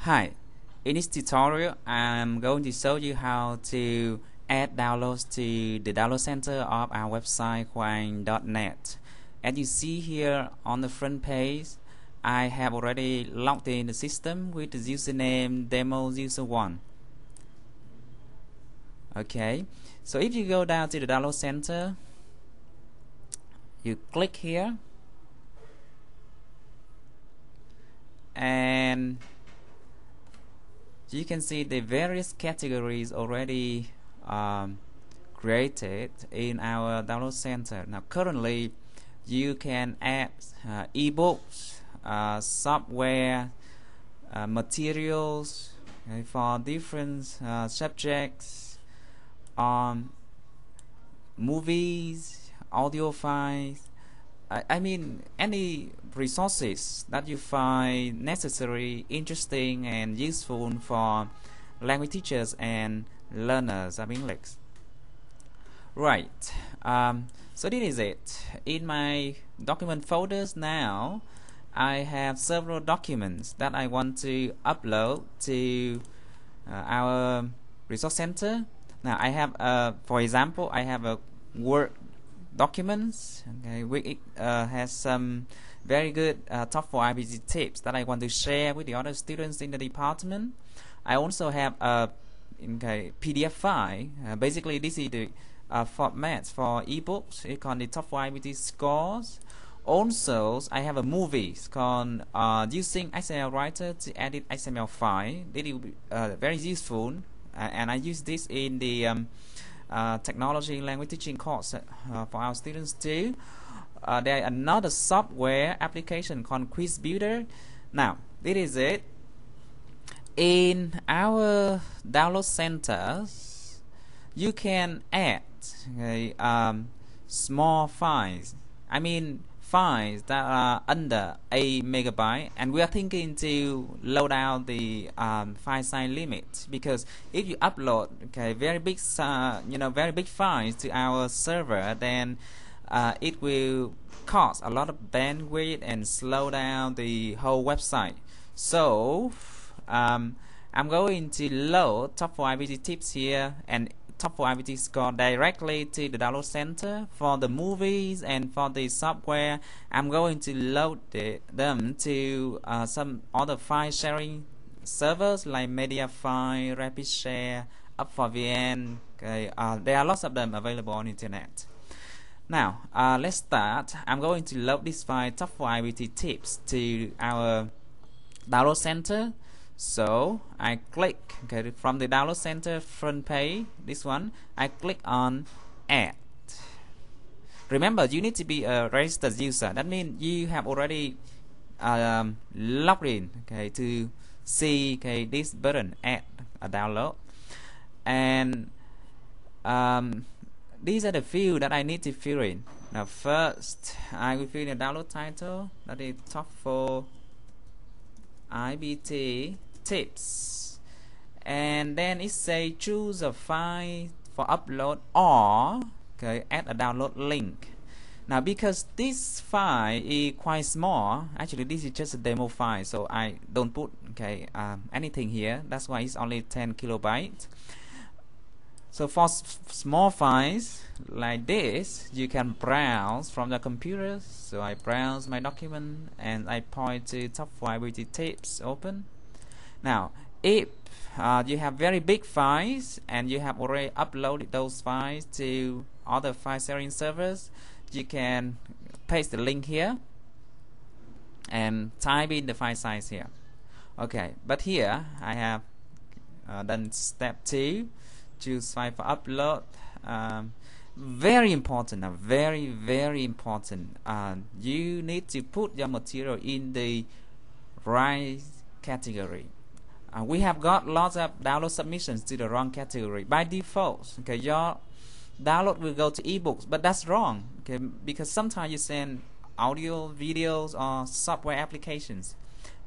Hi, in this tutorial I'm going to show you how to add downloads to the download center of our website Huang.net. As you see here on the front page, I have already logged in the system with the username demo user1. Okay, so if you go down to the download center, you click here and you can see the various categories already created in our download center. Now currently you can add ebooks, software, materials, okay, for different subjects, movies, audio files, I mean any resources that you find necessary, interesting and useful for language teachers and learners of English. Right, so this is it. In my document folders now, I have several documents that I want to upload to our resource center. Now I have, for example, I have a Word documents, okay, which has some very good top 4 IBT tips that I want to share with the other students in the department. I also have a PDF file. Basically, this is the format for ebooks. It's called the top 4 IBT scores. Also, I have a movie called using XML writer to edit XML file. This will be very useful, and I use this in the technology language teaching course for our students too. There is another software application called Quiz Builder. Now this is it. In our download centers, you can add small files. I mean files that are under a megabyte, and we are thinking to load out the file size limit, because if you upload very big very big files to our server, then it will cost a lot of bandwidth and slow down the whole website. So I'm going to load top 4 IBT tips here and top 4 IBT score directly to the download center. For the movies and for the software, I'm going to load them to some other file sharing servers like Mediafire, RapidShare, Up4VN. There are lots of them available on internet. Now let's start. I'm going to load this file top 4 IBT tips to our download center. So I click from the download center front page, this one, I click on add. Remember, you need to be a registered user. That means you have already logged in to see this button, add a download. And these are the fields that I need to fill in. Now first I will fill in the download title, that is top 4 IBT tips, and then it say choose a file for upload or add a download link. Now because this file is quite small, actually this is just a demo file, so I don't put anything here. That's why it's only 10 kilobytes. So for small files like this, you can browse from the computer. So I browse my document and I point to top 4 IBT tips, open. Now if you have very big files and you have already uploaded those files to other file sharing servers, you can paste the link here and type in the file size here. Okay, but here I have done step 2, choose file for upload. Very important, very important. You need to put your material in the right category. We have got lots of download submissions to the wrong category by default. Your download will go to ebooks, but that's wrong. Because sometimes you send audio, videos, or software applications.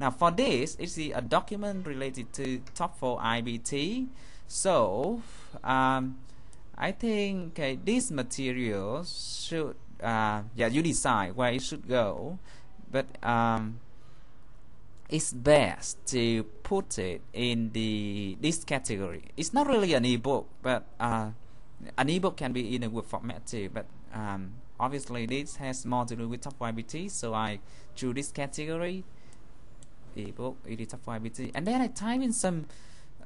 Now for this, it's a document related to top 4 IBT. So I think these materials should you decide where it should go, but it's best to put it in this category. It's not really an ebook, but an ebook can be in a Word format too, but obviously this has more to do with Top YBT, so I choose this category, ebook, ED Top YBT, and then I type in some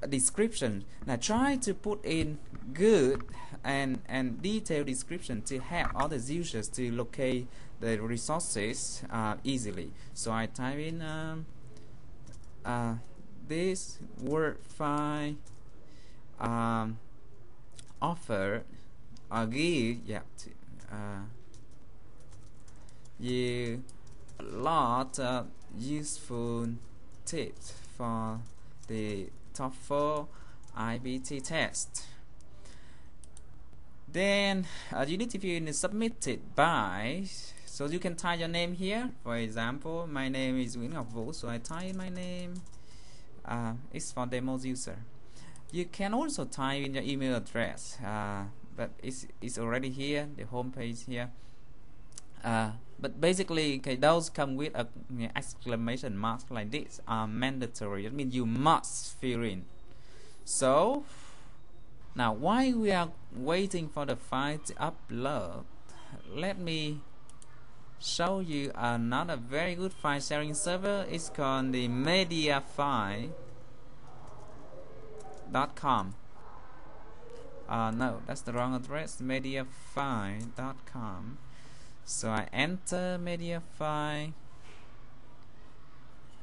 description. Now try to put in good and detailed description to help other users to locate the resources easily. So I type in this Word file offer give you a lot of useful tips for the TOEFL IBT test. Then you need to fill in submitted by, so you can type your name here. For example, my name is Nguyễn Ngọc Vũ, so I type in my name. It's for demo user. You can also type in your email address, but it's already here, the home page here. But basically, those come with a exclamation mark like this are mandatory. That means you must fill in. So now, while we are waiting for the file to upload, let me show you another very good file sharing server. It's called the Mediafire.com. No, that's the wrong address. Mediafire.com. So I enter Mediafire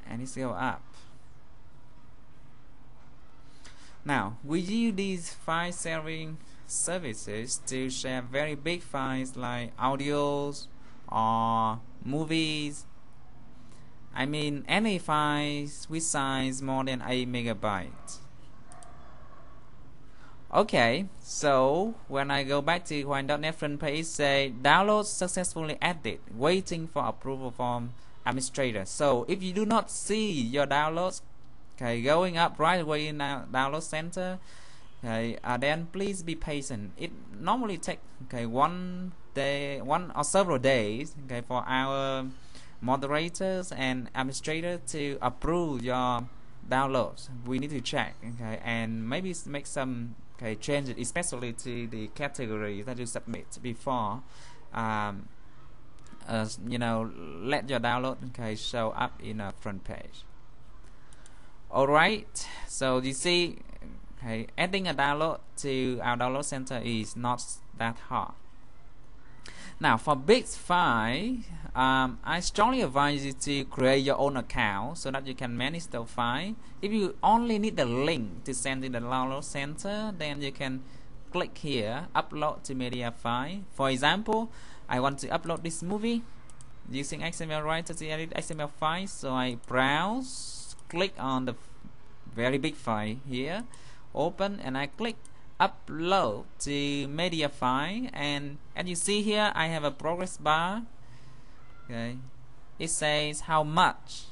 and it's go up. Now we use these file sharing services to share very big files like audios or movies. I mean any files with size more than 8 megabytes. Okay, so when I go back to Wine.net front page, say download successfully added, waiting for approval from administrator. So if you do not see your downloads going up right away in the download center, then please be patient. It normally takes 1 day, one or several days for our moderators and administrator to approve your downloads. We need to check and maybe make some changes, especially to the category that you submit before let your download show up in a front page. Alright, so you see adding a download to our download center is not that hard. Now for big file, I strongly advise you to create your own account so that you can manage the file. If you only need the link to send to the download center, then you can click here, upload to Mediafire. For example, I want to upload this movie using XML writer to edit XML file, so I browse, click on the very big file here, open, and I click upload to Mediafire, and as you see here I have a progress bar. It says how much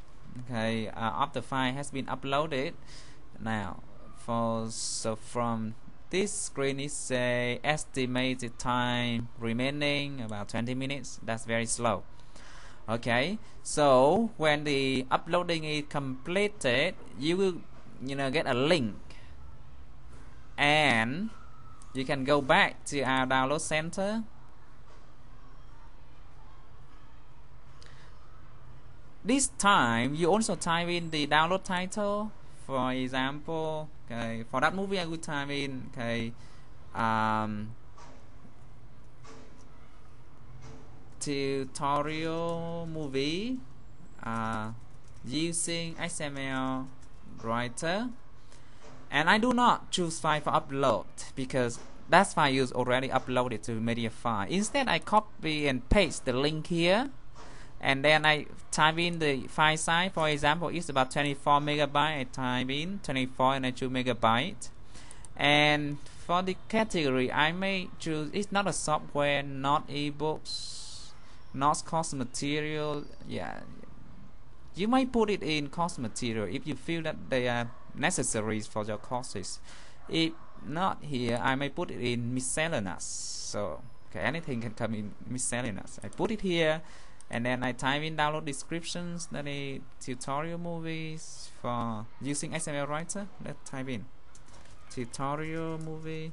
of the file has been uploaded. Now from this screen it say estimated time remaining about 20 minutes. That's very slow. So when the uploading is completed, you will get a link and you can go back to our download center. This time you also type in the download title. For example, for that movie I would type in tutorial movie using XML writer, and I do not choose file for upload because that file is already uploaded to Mediafire. Instead I copy and paste the link here, and then I type in the file size. For example, it's about 24 megabyte. I type in 24 and I choose megabyte. And for the category, I may choose it's not a software, not ebooks, not course material. You might put it in course material if you feel that they are necessary for your courses. If not here, I may put it in miscellaneous. So anything can come in miscellaneous. I put it here, and then I type in download descriptions, that is tutorial movies for using XML writer. Let's type in tutorial movie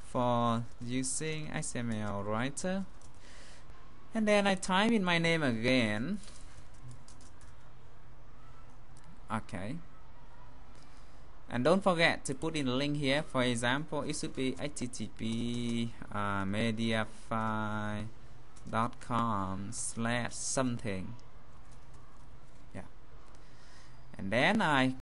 for using XML writer, and then I type in my name again. Okay, and don't forget to put in a link here. For example, it should be http mediafire.com/something. Yeah, and then I